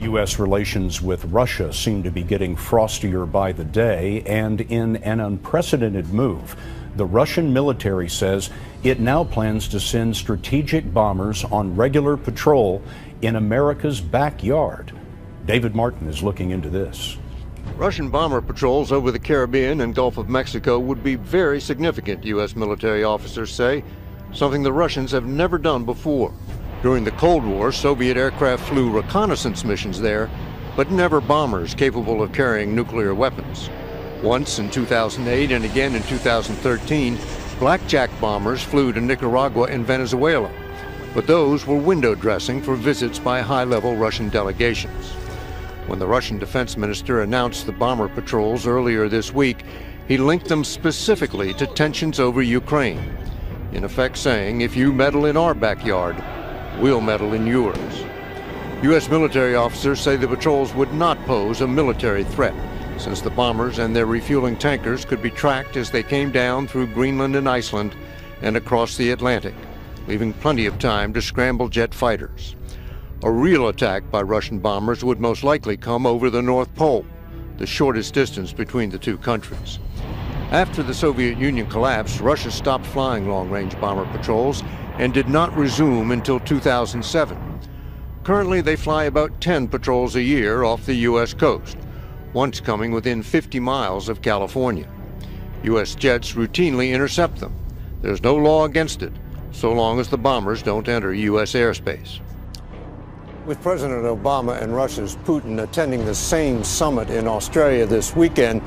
U.S. relations with Russia seem to be getting frostier by the day, and in an unprecedented move, the Russian military says it now plans to send strategic bombers on regular patrol in America's backyard. David Martin is looking into this. Russian bomber patrols over the Caribbean and Gulf of Mexico would be very significant, U.S. military officers say, something the Russians have never done before. During the Cold War, Soviet aircraft flew reconnaissance missions there, but never bombers capable of carrying nuclear weapons. Once in 2008 and again in 2013, blackjack bombers flew to Nicaragua and Venezuela, but those were window dressing for visits by high-level Russian delegations. When the Russian defense minister announced the bomber patrols earlier this week, he linked them specifically to tensions over Ukraine, in effect saying, if you meddle in our backyard, we'll meddle in yours. U.S. military officers say the patrols would not pose a military threat, since the bombers and their refueling tankers could be tracked as they came down through Greenland and Iceland and across the Atlantic, leaving plenty of time to scramble jet fighters. A real attack by Russian bombers would most likely come over the North Pole, the shortest distance between the two countries. After the Soviet Union collapsed, Russia stopped flying long-range bomber patrols and did not resume until 2007. Currently, they fly about 10 patrols a year off the U.S. coast, once coming within 50 miles of California. U.S. jets routinely intercept them. There's no law against it, so long as the bombers don't enter U.S. airspace. With President Obama and Russia's Putin attending the same summit in Australia this weekend,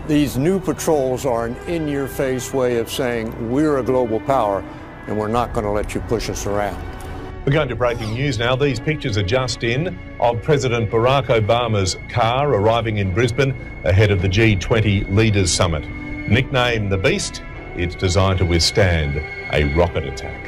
these new patrols are an in-your-face way of saying we're a global power and we're not going to let you push us around. We're going to breaking news now. These pictures are just in of President Barack Obama's car arriving in Brisbane ahead of the G20 Leaders Summit. Nicknamed the Beast, it's designed to withstand a rocket attack.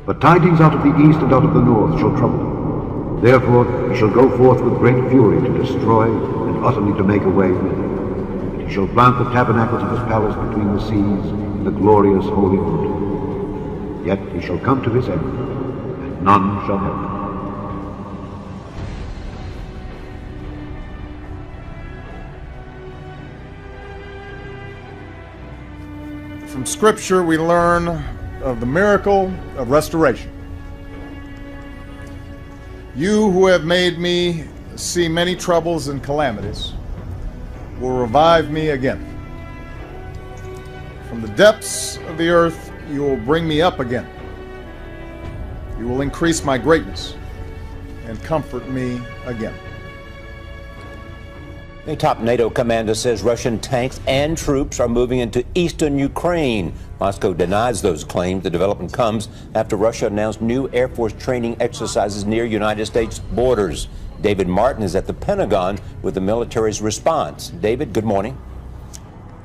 But tidings out of the east and out of the north shall trouble him. Therefore he shall go forth with great fury to destroy and utterly to make away. And he shall plant the tabernacles of his palace between the seas in the glorious holy wood. Yet he shall come to his end, and none shall help him. From Scripture we learn of the miracle of restoration. You who have made me see many troubles and calamities will revive me again. From the depths of the earth you will bring me up again. You will increase my greatness and comfort me again. A top NATO commander says Russian tanks and troops are moving into eastern Ukraine. Moscow denies those claims. The development comes after Russia announced new Air Force training exercises near United States borders. David Martin is at the Pentagon with the military's response. David, good morning.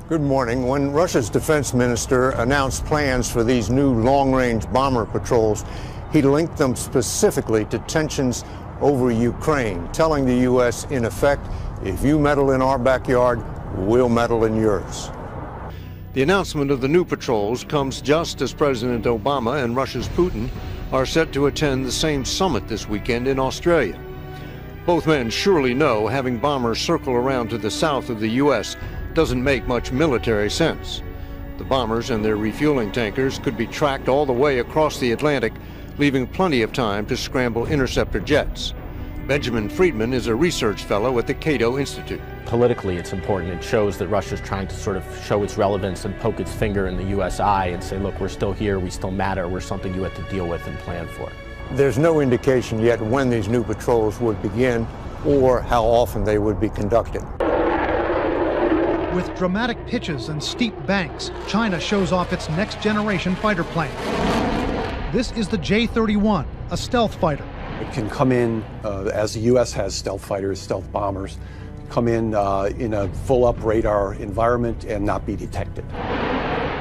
Good morning. When Russia's defense minister announced plans for these new long-range bomber patrols, he linked them specifically to tensions over Ukraine, telling the U.S., in effect, if you meddle in our backyard, we'll meddle in yours. The announcement of the new patrols comes just as President Obama and Russia's Putin are set to attend the same summit this weekend in Australia. Both men surely know having bombers circle around to the south of the U.S. doesn't make much military sense. The bombers and their refueling tankers could be tracked all the way across the Atlantic, leaving plenty of time to scramble interceptor jets. Benjamin Friedman is a research fellow at the Cato Institute. Politically, it's important. It shows that Russia's trying to sort of show its relevance and poke its finger in the U.S. eye and say, look, we're still here, we still matter, we're something you have to deal with and plan for. There's no indication yet when these new patrols would begin or how often they would be conducted. With dramatic pitches and steep banks, China shows off its next-generation fighter plane. This is the J-31, a stealth fighter. It can come in, as the U.S. has stealth fighters, stealth bombers, come in a full-up radar environment and not be detected.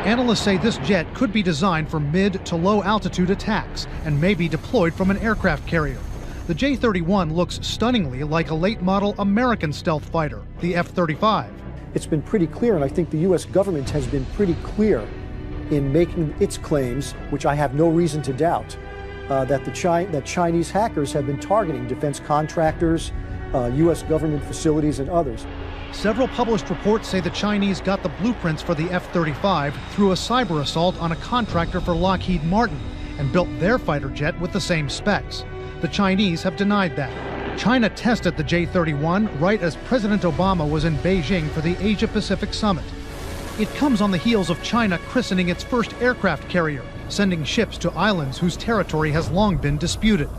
Analysts say this jet could be designed for mid to low altitude attacks and may be deployed from an aircraft carrier. The J-31 looks stunningly like a late model American stealth fighter, the F-35. It's been pretty clear, and I think the U.S. government has been pretty clear in making its claims, which I have no reason to doubt, that Chinese hackers have been targeting defense contractors, U.S. government facilities, and others. Several published reports say the Chinese got the blueprints for the F-35 through a cyber assault on a contractor for Lockheed Martin and built their fighter jet with the same specs. The Chinese have denied that. China tested the J-31 right as President Obama was in Beijing for the Asia-Pacific Summit. It comes on the heels of China christening its first aircraft carrier, sending ships to islands whose territory has long been disputed.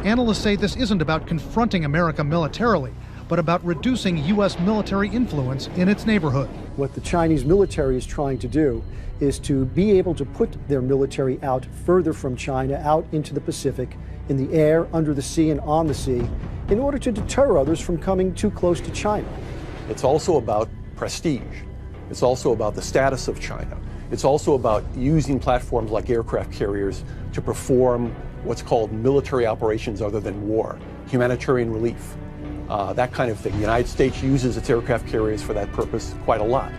Analysts say this isn't about confronting America militarily, but about reducing U.S. military influence in its neighborhood. What the Chinese military is trying to do is to be able to put their military out further from China, out into the Pacific, in the air, under the sea, and on the sea, in order to deter others from coming too close to China. It's also about prestige. It's also about the status of China. It's also about using platforms like aircraft carriers to perform what's called military operations other than war, humanitarian relief, that kind of thing. The United States uses its aircraft carriers for that purpose quite a lot.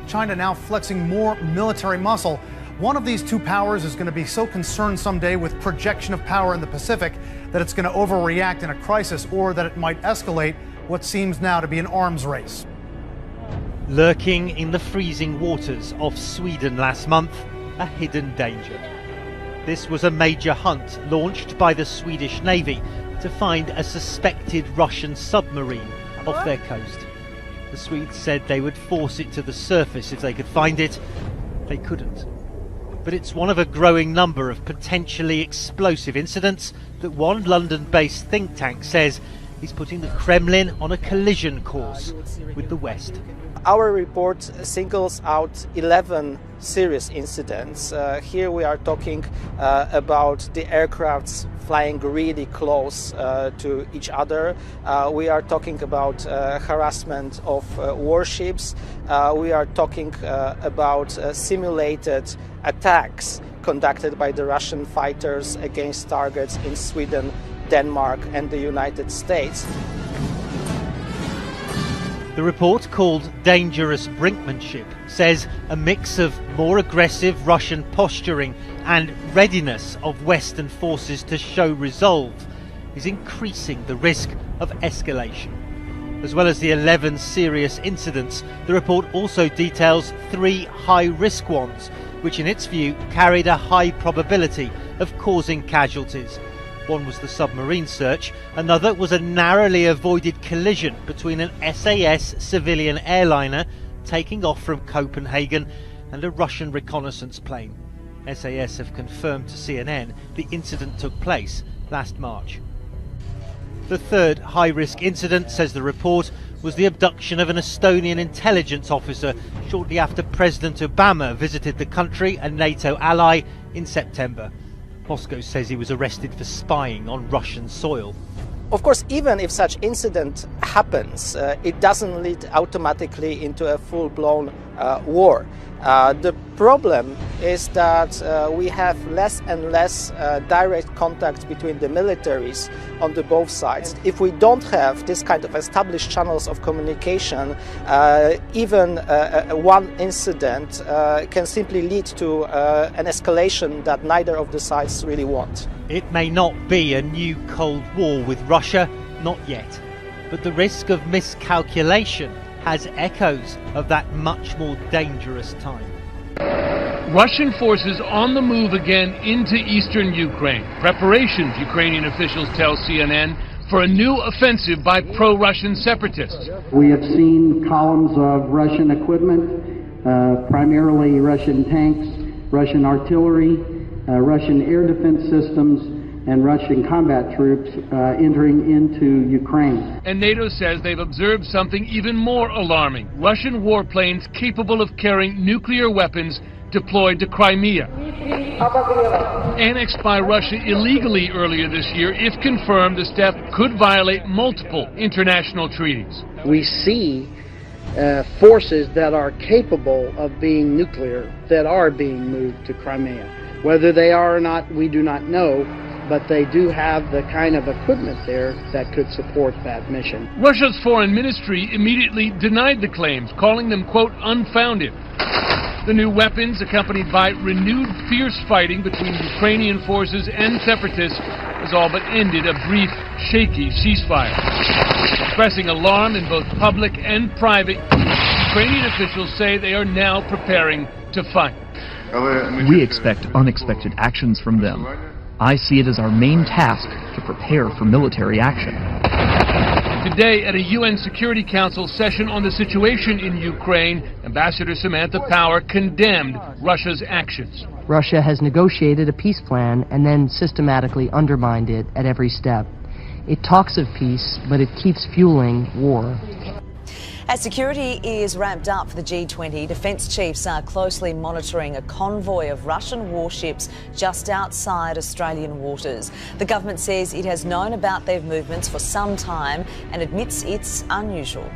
China now flexing more military muscle. One of these two powers is going to be so concerned someday with projection of power in the Pacific that it's going to overreact in a crisis, or that it might escalate what seems now to be an arms race. Lurking in the freezing waters off Sweden last month, a hidden danger. This was a major hunt launched by the Swedish Navy to find a suspected Russian submarine off their coast. The Swedes said they would force it to the surface if they could find it. They couldn't. But it's one of a growing number of potentially explosive incidents that one London-based think tank says is putting the Kremlin on a collision course with the West. Our report singles out 11 serious incidents. Here we are talking about the aircrafts flying really close to each other. We are talking about harassment of warships. We are talking about simulated attacks conducted by the Russian fighters against targets in Sweden, Denmark, and the United States. The report, called Dangerous Brinkmanship, says a mix of more aggressive Russian posturing and readiness of Western forces to show resolve is increasing the risk of escalation. As well as the 11 serious incidents, the report also details 3 high-risk ones, which in its view carried a high probability of causing casualties. One was the submarine search, another was a narrowly avoided collision between an SAS civilian airliner taking off from Copenhagen and a Russian reconnaissance plane. SAS have confirmed to CNN the incident took place last March. The third high-risk incident, says the report, was the abduction of an Estonian intelligence officer shortly after President Obama visited the country, a NATO ally, in September. Moscow says he was arrested for spying on Russian soil. Of course, even if such incident happens, it doesn't lead automatically into a full-blown war. The problem is that we have less and less direct contact between the militaries on the both sides. If we don't have this kind of established channels of communication, even one incident can simply lead to an escalation that neither of the sides really want. It may not be a new Cold War with Russia, not yet, but the risk of miscalculation has echoes of that much more dangerous time. Russian forces on the move again into eastern Ukraine. Preparations, Ukrainian officials tell CNN, for a new offensive by pro-Russian separatists. We have seen columns of Russian equipment, primarily Russian tanks, Russian artillery, Russian air defense systems, and Russian combat troops entering into Ukraine. And NATO says they've observed something even more alarming. Russian warplanes capable of carrying nuclear weapons deployed to Crimea, annexed by Russia illegally earlier this year. If confirmed, the step could violate multiple international treaties. We see forces that are capable of being nuclear that are being moved to Crimea. Whether they are or not, we do not know, but they do have the kind of equipment there that could support that mission. Russia's foreign ministry immediately denied the claims, calling them, quote, unfounded. The new weapons, accompanied by renewed fierce fighting between Ukrainian forces and separatists, has all but ended a brief, shaky ceasefire. Expressing alarm in both public and private, Ukrainian officials say they are now preparing to fight. We expect unexpected actions from them. I see it as our main task to prepare for military action. Today, at a UN Security Council session on the situation in Ukraine, Ambassador Samantha Power condemned Russia's actions. Russia has negotiated a peace plan and then systematically undermined it at every step. It talks of peace, but it keeps fueling war. As security is ramped up for the G20, defence chiefs are closely monitoring a convoy of Russian warships just outside Australian waters. The government says it has known about their movements for some time and admits it's unusual.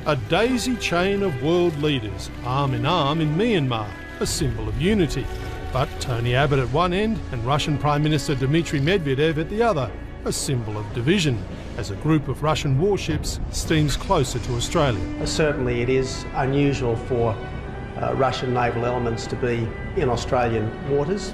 A daisy chain of world leaders, arm in Myanmar, a symbol of unity. But Tony Abbott at one end and Russian Prime Minister Dmitry Medvedev at the other, a symbol of division, as a group of Russian warships steams closer to Australia. Certainly it is unusual for Russian naval elements to be in Australian waters.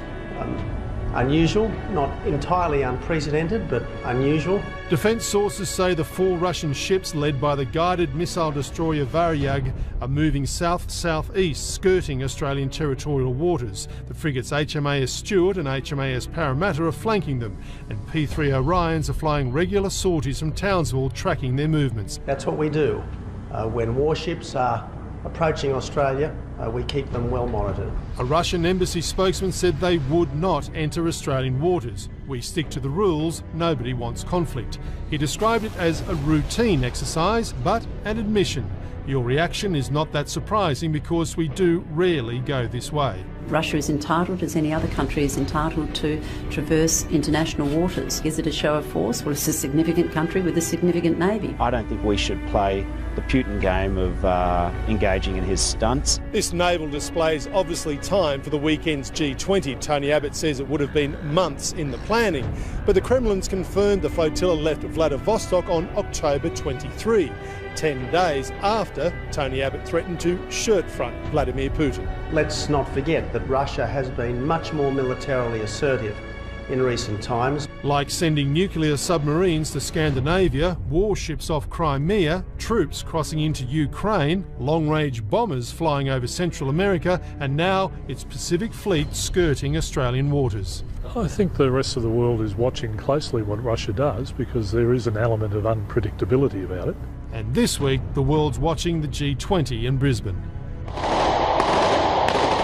Unusual, not entirely unprecedented, but unusual. Defence sources say the 4 Russian ships led by the guided missile destroyer Varyag are moving south-southeast, skirting Australian territorial waters. The frigates HMAS Stuart and HMAS Parramatta are flanking them, and P3 Orions are flying regular sorties from Townsville, tracking their movements. That's what we do. When warships are approaching Australia, we keep them well monitored. A Russian embassy spokesman said they would not enter Australian waters. We stick to the rules, nobody wants conflict. He described it as a routine exercise, but an admission. Your reaction is not that surprising because we do rarely go this way. Russia is entitled, as any other country is entitled, to traverse international waters. Is it a show of force? Well, it's a significant country with a significant navy. I don't think we should play the Putin game of engaging in his stunts. This naval display is obviously timed for the weekend's G20. Tony Abbott says it would have been months in the planning. But the Kremlin's confirmed the flotilla left Vladivostok on October 23, 10 days after Tony Abbott threatened to shirt-front Vladimir Putin. Let's not forget that Russia has been much more militarily assertive in recent times. Like sending nuclear submarines to Scandinavia, warships off Crimea, troops crossing into Ukraine, long-range bombers flying over Central America, and now its Pacific Fleet skirting Australian waters. I think the rest of the world is watching closely what Russia does because there is an element of unpredictability about it. And this week, the world's watching the G20 in Brisbane.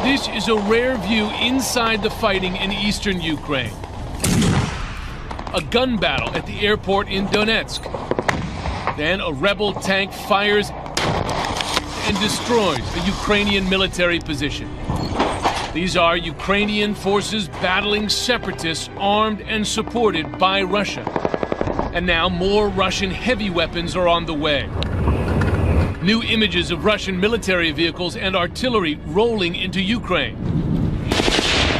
This is a rare view inside the fighting in eastern Ukraine. A gun battle at the airport in Donetsk. Then a rebel tank fires and destroys a Ukrainian military position. These are Ukrainian forces battling separatists armed and supported by Russia. And now more Russian heavy weapons are on the way. New images of Russian military vehicles and artillery rolling into Ukraine.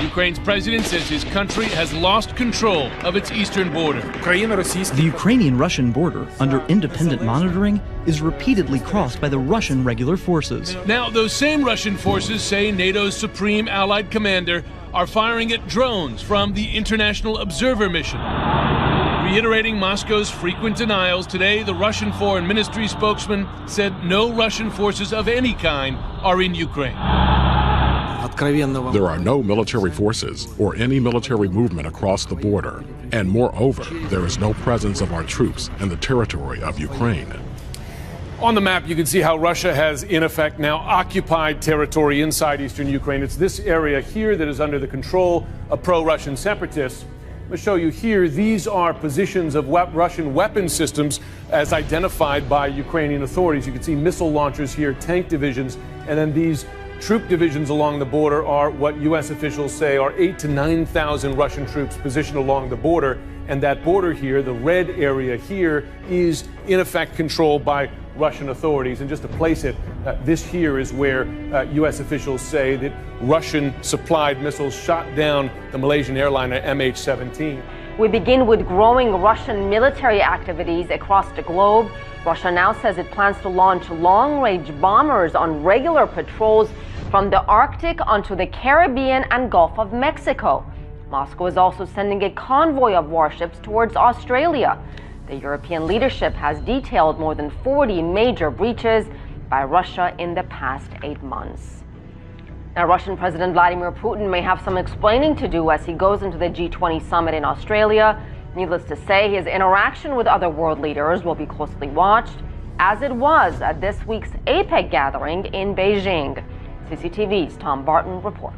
Ukraine's president says his country has lost control of its eastern border. The Ukrainian-Russian border, under independent monitoring, is repeatedly crossed by the Russian regular forces. Now, those same Russian forces say NATO's supreme allied commander are firing at drones from the International Observer Mission. Reiterating Moscow's frequent denials, today the Russian Foreign Ministry spokesman said no Russian forces of any kind are in Ukraine. There are no military forces or any military movement across the border. And moreover, there is no presence of our troops in the territory of Ukraine. On the map, you can see how Russia has, in effect, now occupied territory inside eastern Ukraine. It's this area here that is under the control of pro-Russian separatists. I'm going to show you here, these are positions of Russian weapon systems as identified by Ukrainian authorities. You can see missile launchers here, tank divisions, and then these troop divisions along the border are what U.S. officials say are 8,000 to 9,000 Russian troops positioned along the border. And that border here, the red area here, is in effect controlled by Russian authorities. And just to place it, this here is where U.S. officials say that Russian-supplied missiles shot down the Malaysian airliner MH17. We begin with growing Russian military activities across the globe. Russia now says it plans to launch long-range bombers on regular patrols from the Arctic onto the Caribbean and Gulf of Mexico. Moscow is also sending a convoy of warships towards Australia. The European leadership has detailed more than 40 major breaches by Russia in the past 8 months. Now, Russian President Vladimir Putin may have some explaining to do as he goes into the G20 summit in Australia. Needless to say, his interaction with other world leaders will be closely watched, as it was at this week's APEC gathering in Beijing. CCTV's Tom Barton reports.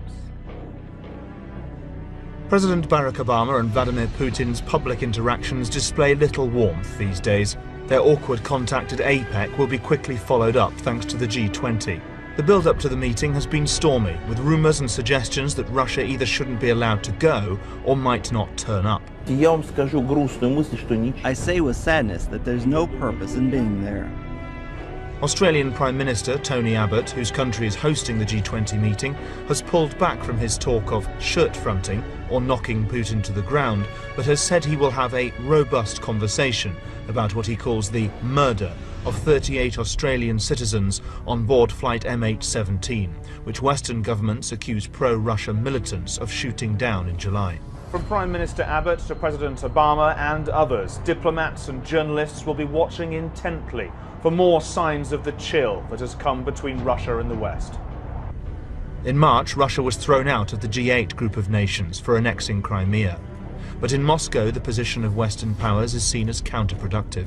President Barack Obama and Vladimir Putin's public interactions display little warmth these days. Their awkward contact at APEC will be quickly followed up thanks to the G20. The build-up to the meeting has been stormy, with rumours and suggestions that Russia either shouldn't be allowed to go or might not turn up. I say with sadness that there's no purpose in being there. Australian Prime Minister Tony Abbott, whose country is hosting the G20 meeting, has pulled back from his talk of shirt-fronting or knocking Putin to the ground, but has said he will have a robust conversation about what he calls the murder of 38 Australian citizens on board flight MH17, which Western governments accuse pro-Russia militants of shooting down in July. From Prime Minister Abbott to President Obama and others, diplomats and journalists will be watching intently for more signs of the chill that has come between Russia and the West. In March, Russia was thrown out of the G8 group of nations for annexing Crimea. But in Moscow, the position of Western powers is seen as counterproductive.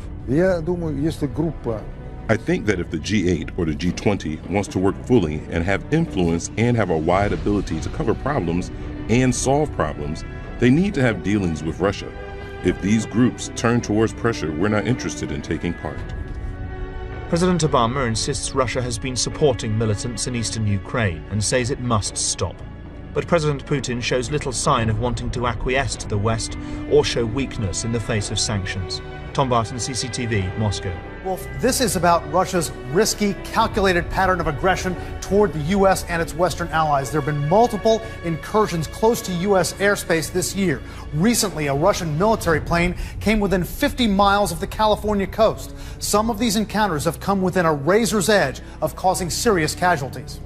I think that if the G8 or the G20 wants to work fully and have influence and have a wide ability to cover problems and solve problems, they need to have dealings with Russia. If these groups turn towards pressure, we're not interested in taking part. President Obama insists Russia has been supporting militants in eastern Ukraine and says it must stop. But President Putin shows little sign of wanting to acquiesce to the West or show weakness in the face of sanctions. Tom Barton, CCTV, Moscow. Wolf, this is about Russia's risky, calculated pattern of aggression toward the U.S. and its Western allies. There have been multiple incursions close to U.S. airspace this year. Recently, a Russian military plane came within 50 miles of the California coast. Some of these encounters have come within a razor's edge of causing serious casualties.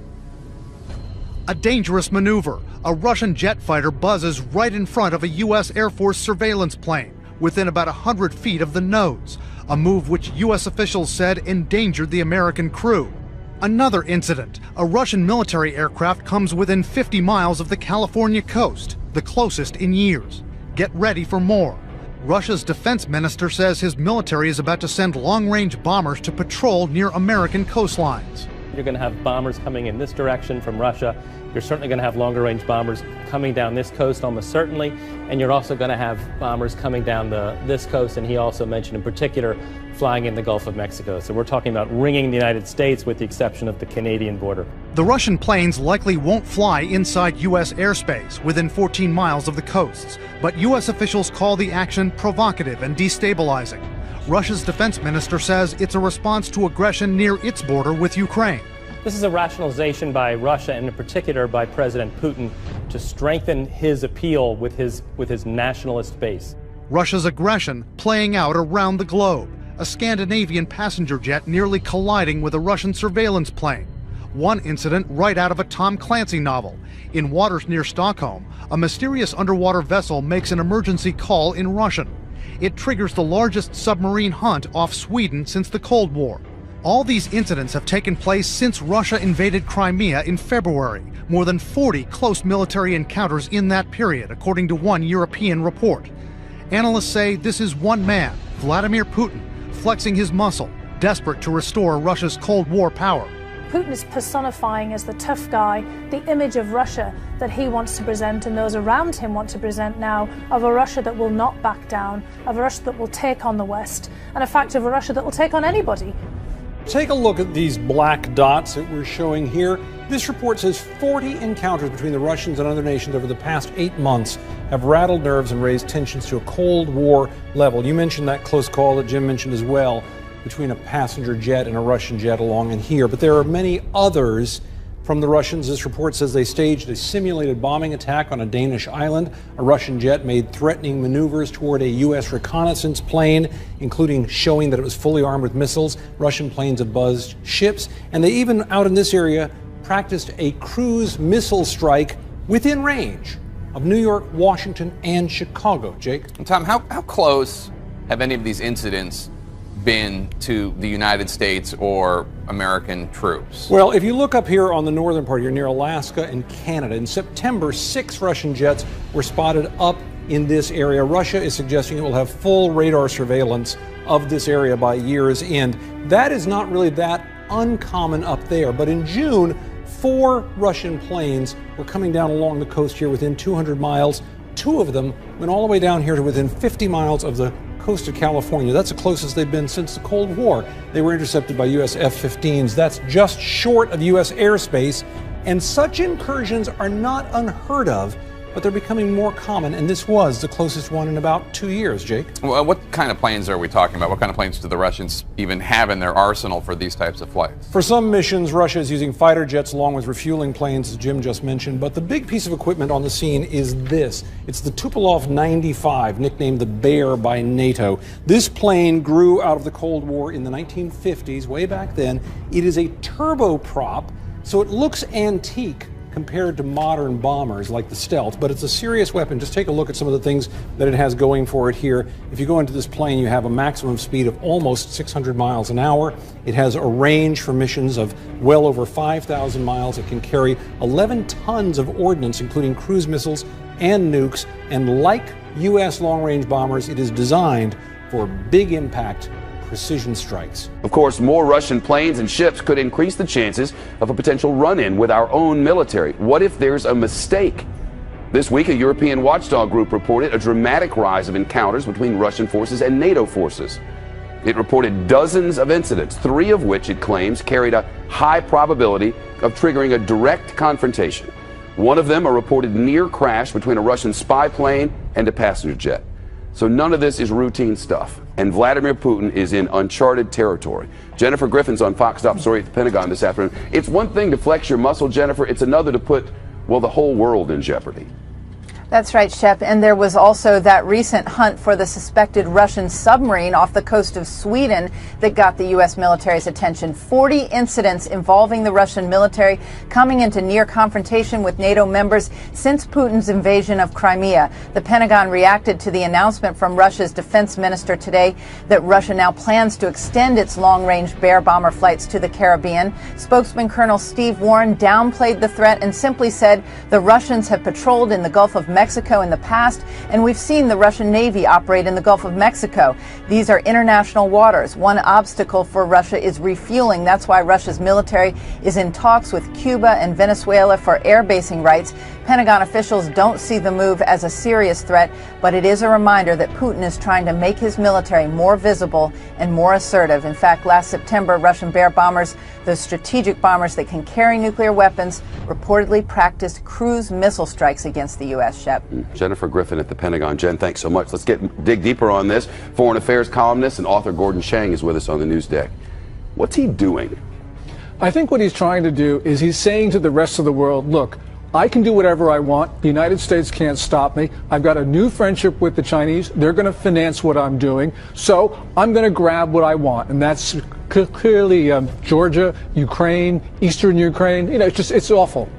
A dangerous maneuver. A Russian jet fighter buzzes right in front of a U.S. Air Force surveillance plane, within about 100 feet of the nose, a move which U.S. officials said endangered the American crew. Another incident. A Russian military aircraft comes within 50 miles of the California coast, the closest in years. Get ready for more. Russia's defense minister says his military is about to send long-range bombers to patrol near American coastlines. You're going to have bombers coming in this direction from Russia. You're certainly going to have longer-range bombers coming down this coast, almost certainly. And you're also going to have bombers coming down this coast, and he also mentioned in particular flying in the Gulf of Mexico. So we're talking about ringing the United States with the exception of the Canadian border. The Russian planes likely won't fly inside U.S. airspace within 14 miles of the coasts, but U.S. officials call the action provocative and destabilizing. Russia's defense minister says it's a response to aggression near its border with Ukraine. This is a rationalization by Russia, and in particular by President Putin, to strengthen his appeal with his nationalist base. Russia's aggression playing out around the globe. A Scandinavian passenger jet nearly colliding with a Russian surveillance plane. One incident right out of a Tom Clancy novel. In waters near Stockholm, a mysterious underwater vessel makes an emergency call in Russian. It triggers the largest submarine hunt off Sweden since the Cold War. All these incidents have taken place since Russia invaded Crimea in February. More than 40 close military encounters in that period, according to one European report. Analysts say this is one man, Vladimir Putin, flexing his muscle, desperate to restore Russia's Cold War power. Putin is personifying as the tough guy, the image of Russia that he wants to present and those around him want to present now, of a Russia that will not back down, of a Russia that will take on the West, and in fact of a Russia that will take on anybody. Take a look at these black dots that we're showing here. This report says 40 encounters between the Russians and other nations over the past 8 months have rattled nerves and raised tensions to a Cold War level. You mentioned that close call that Jim mentioned as well between a passenger jet and a Russian jet along in here. But there are many others from the Russians. This report says they staged a simulated bombing attack on a Danish island. A Russian jet made threatening maneuvers toward a U.S. reconnaissance plane, including showing that it was fully armed with missiles. Russian planes have buzzed ships. And they even, out in this area, practiced a cruise missile strike within range of New York, Washington, and Chicago. Jake? And Tom, how close have any of these incidents been to the United States or American troops? Well, if you look up here on the northern part, you're near Alaska and Canada. In September, 6 Russian jets were spotted up in this area. Russia is suggesting it will have full radar surveillance of this area by year's end. That is not really that uncommon up there. But in June, 4 Russian planes were coming down along the coast here within 200 miles. 2 of them went all the way down here to within 50 miles of the coast of California. That's the closest they've been since the Cold War. They were intercepted by U.S. F-15s. That's just short of U.S. airspace. And such incursions are not unheard of, but they're becoming more common, and this was the closest one in about 2 years, Jake. Well, what kind of planes are we talking about? What kind of planes do the Russians even have in their arsenal for these types of flights? For some missions, Russia is using fighter jets along with refueling planes, as Jim just mentioned, but the big piece of equipment on the scene is this. It's the Tupolev 95, nicknamed the Bear by NATO. This plane grew out of the Cold War in the 1950s, way back then. It is a turboprop, so it looks antique compared to modern bombers like the Stealth, but it's a serious weapon. Just take a look at some of the things that it has going for it here. If you go into this plane, you have a maximum speed of almost 600 miles an hour. It has a range for missions of well over 5,000 miles. It can carry 11 tons of ordnance, including cruise missiles and nukes. And like U.S. long-range bombers, it is designed for big impact precision strikes. Of course, more Russian planes and ships could increase the chances of a potential run-in with our own military. What if there's a mistake? This week, a European watchdog group reported a dramatic rise of encounters between Russian forces and NATO forces. It reported dozens of incidents, 3 of which it claims carried a high probability of triggering a direct confrontation. One of them, a reported near crash between a Russian spy plane and a passenger jet. So none of this is routine stuff, and Vladimir Putin is in uncharted territory. Jennifer Griffin's on Fox Top Story at the Pentagon this afternoon. It's one thing to flex your muscle, Jennifer. It's another to put, well, the whole world in jeopardy. That's right, Shep. And there was also that recent hunt for the suspected Russian submarine off the coast of Sweden that got the U.S. military's attention. 40 incidents involving the Russian military coming into near confrontation with NATO members since Putin's invasion of Crimea. The Pentagon reacted to the announcement from Russia's defense minister today that Russia now plans to extend its long-range Bear bomber flights to the Caribbean. Spokesman Colonel Steve Warren downplayed the threat and simply said the Russians have patrolled in the Gulf of Mexico in the past, and we've seen the Russian Navy operate in the Gulf of Mexico. These are international waters. One obstacle for Russia is refueling. That's why Russia's military is in talks with Cuba and Venezuela for air basing rights. Pentagon officials don't see the move as a serious threat, but it is a reminder that Putin is trying to make his military more visible and more assertive. In fact, last September, Russian Bear bombers, those strategic bombers that can carry nuclear weapons, reportedly practiced cruise missile strikes against the U.S. Jennifer Griffin at the Pentagon. Jen, thanks so much. Let's dig deeper on this. Foreign affairs columnist and author Gordon Chang is with us on the news deck. What's he doing? I think what he's trying to do is he's saying to the rest of the world, look, I can do whatever I want. The United States can't stop me. I've got a new friendship with the Chinese. They're going to finance what I'm doing. So I'm going to grab what I want. And that's clearly Georgia, Ukraine, Eastern Ukraine. You know, it's awful.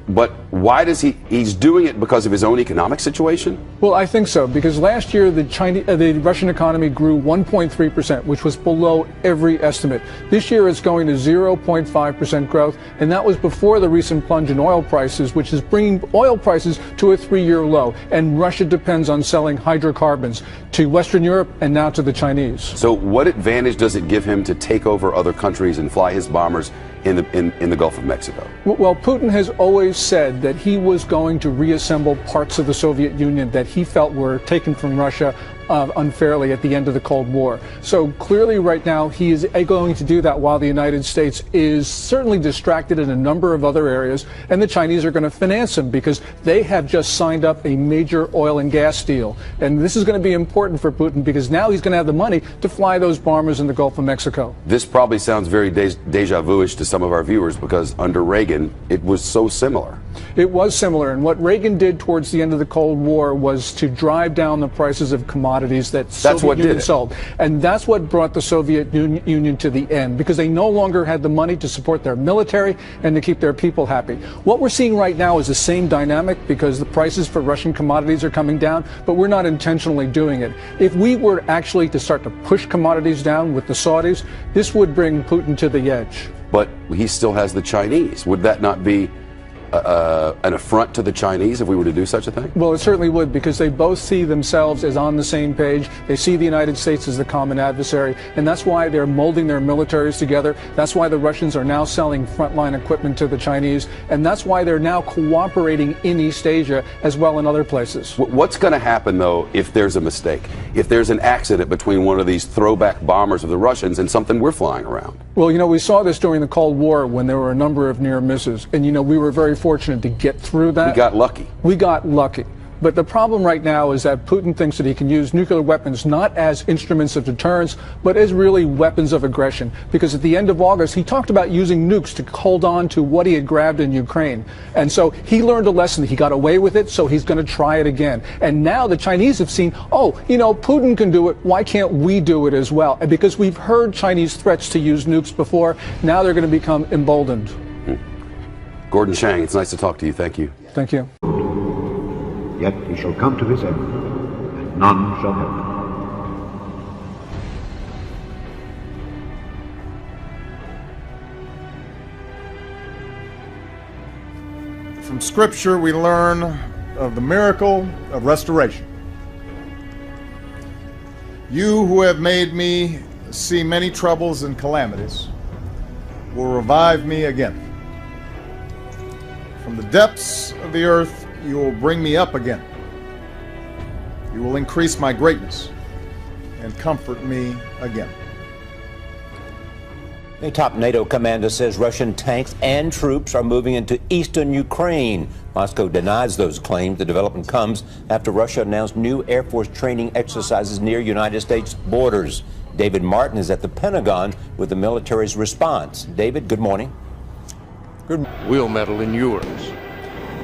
But why does he's doing it because of his own economic situation? Well, I think so, because last year the Russian economy grew 1.3%, which was below every estimate. This year it's going to 0.5% growth, and that was before the recent plunge in oil prices, which is bringing oil prices to a 3-year low. And Russia depends on selling hydrocarbons to Western Europe and now to the Chinese. So what advantage does it give him to take over other countries and fly his bombers in the Gulf of Mexico? Well, Putin has always said that he was going to reassemble parts of the Soviet Union that he felt were taken from Russia unfairly at the end of the Cold War. So clearly right now he is going to do that while the United States is certainly distracted in a number of other areas, and the Chinese are going to finance him because they have just signed up a major oil and gas deal. And this is going to be important for Putin because now he's going to have the money to fly those bombers in the Gulf of Mexico. This probably sounds very deja vu-ish to some of our viewers because under Reagan, it was so similar. It was similar, and what Reagan did towards the end of the Cold War was to drive down the prices of commodities that Soviet Union sold. And that's what brought the Soviet Union to the end, because they no longer had the money to support their military and to keep their people happy. What we're seeing right now is the same dynamic because the prices for Russian commodities are coming down, but we're not intentionally doing it. If we were actually to start to push commodities down with the Saudis, this would bring Putin to the edge. But he still has the Chinese. Would that not be an affront to the Chinese if we were to do such a thing? Well, it certainly would, because they both see themselves as on the same page. They see the United States as the common adversary, and that's why they're molding their militaries together. That's why the Russians are now selling frontline equipment to the Chinese, and that's why they're now cooperating in East Asia as well in other places. What's going to happen, though, if there's a mistake? If there's an accident between one of these throwback bombers of the Russians and something we're flying around? Well, you know, we saw this during the Cold War when there were a number of near misses, and, you know, we were very fortunate to get through that. We got lucky. We got lucky. But the problem right now is that Putin thinks that he can use nuclear weapons not as instruments of deterrence, but as really weapons of aggression. Because at the end of August, he talked about using nukes to hold on to what he had grabbed in Ukraine. And so he learned a lesson. He got away with it, so he's going to try it again. And now the Chinese have seen, oh, you know, Putin can do it. Why can't we do it as well? And because we've heard Chinese threats to use nukes before, now they're going to become emboldened. Gordon Chang, it's nice to talk to you. Thank you. Thank you. Yet he shall come to his end, and none shall help him. From Scripture, we learn of the miracle of restoration. You who have made me see many troubles and calamities will revive me again. From the depths of the earth, you will bring me up again. You will increase my greatness and comfort me again. A top NATO commander says Russian tanks and troops are moving into eastern Ukraine. Moscow denies those claims. The development comes after Russia announced new Air Force training exercises near United States borders. David Martin is at the Pentagon with the military's response. David, good morning. Good. Wheel metal in yours.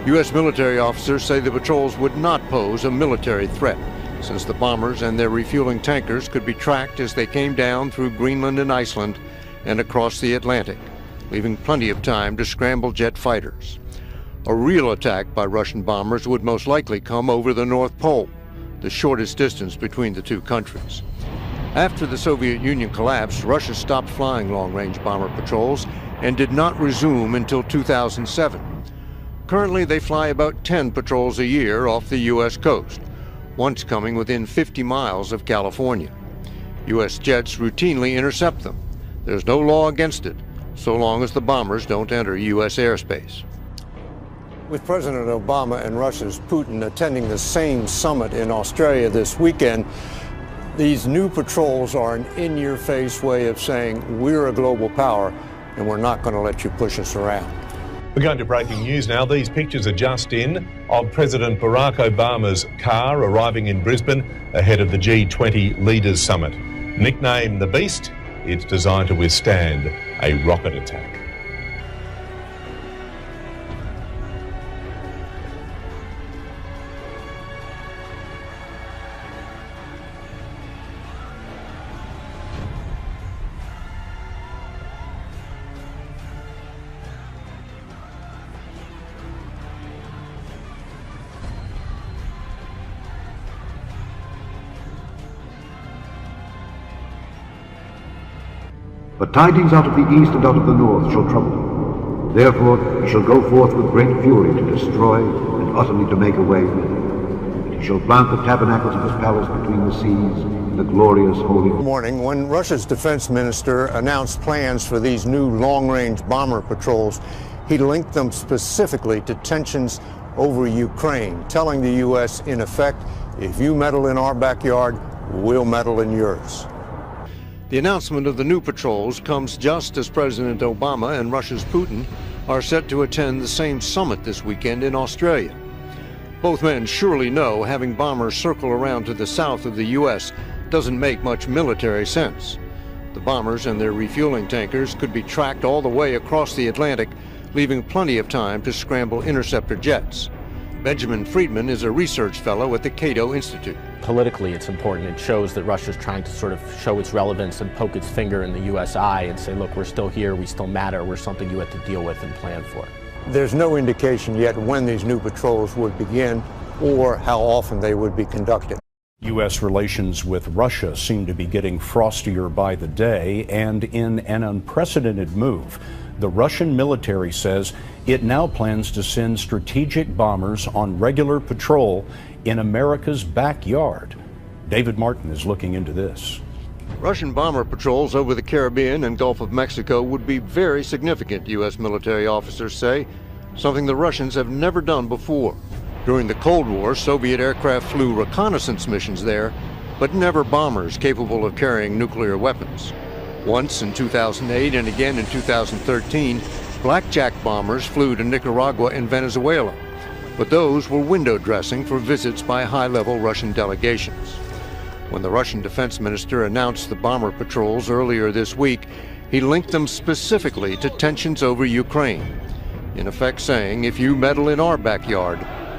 U.S. military officers say the patrols would not pose a military threat, since the bombers and their refueling tankers could be tracked as they came down through Greenland and Iceland and across the Atlantic, leaving plenty of time to scramble jet fighters. A real attack by Russian bombers would most likely come over the North Pole, the shortest distance between the two countries. After the Soviet Union collapsed, Russia stopped flying long-range bomber patrols and did not resume until 2007. Currently, they fly about 10 patrols a year off the U.S. coast, once coming within 50 miles of California. U.S. jets routinely intercept them. There's no law against it, so long as the bombers don't enter U.S. airspace. With President Obama and Russia's Putin attending the same summit in Australia this weekend, these new patrols are an in-your-face way of saying we're a global power and we're not going to let you push us around. We're going to breaking news now. These pictures are just in of President Barack Obama's car arriving in Brisbane ahead of the G20 Leaders Summit. Nicknamed the Beast, it's designed to withstand a rocket attack. But tidings out of the east and out of the north shall trouble him. Therefore he shall go forth with great fury to destroy and utterly to make away with him. And he shall plant the tabernacles of his palace between the seas in the glorious holy... Good morning. When Russia's defense minister announced plans for these new long-range bomber patrols, he linked them specifically to tensions over Ukraine, telling the U.S., in effect, if you meddle in our backyard, we'll meddle in yours. The announcement of the new patrols comes just as President Obama and Russia's Putin are set to attend the same summit this weekend in Australia. Both men surely know having bombers circle around to the south of the U.S. doesn't make much military sense. The bombers and their refueling tankers could be tracked all the way across the Atlantic, leaving plenty of time to scramble interceptor jets. Benjamin Friedman is a research fellow at the Cato Institute. Politically, it's important. It shows that Russia's trying to sort of show its relevance and poke its finger in the U.S. eye and say, look, we're still here, we still matter, we're something you have to deal with and plan for. There's no indication yet when these new patrols would begin or how often they would be conducted. U.S. relations with Russia seem to be getting frostier by the day, and in an unprecedented move, the Russian military says it now plans to send strategic bombers on regular patrol in America's backyard. David Martin is looking into this. Russian bomber patrols over the Caribbean and Gulf of Mexico would be very significant, U.S. military officers say, something the Russians have never done before. During the Cold War, Soviet aircraft flew reconnaissance missions there, but never bombers capable of carrying nuclear weapons. Once in 2008 and again in 2013, Blackjack bombers flew to Nicaragua and Venezuela, but those were window dressing for visits by high-level Russian delegations. When the Russian defense minister announced the bomber patrols earlier this week, he linked them specifically to tensions over Ukraine, in effect saying, if you meddle in our backyard,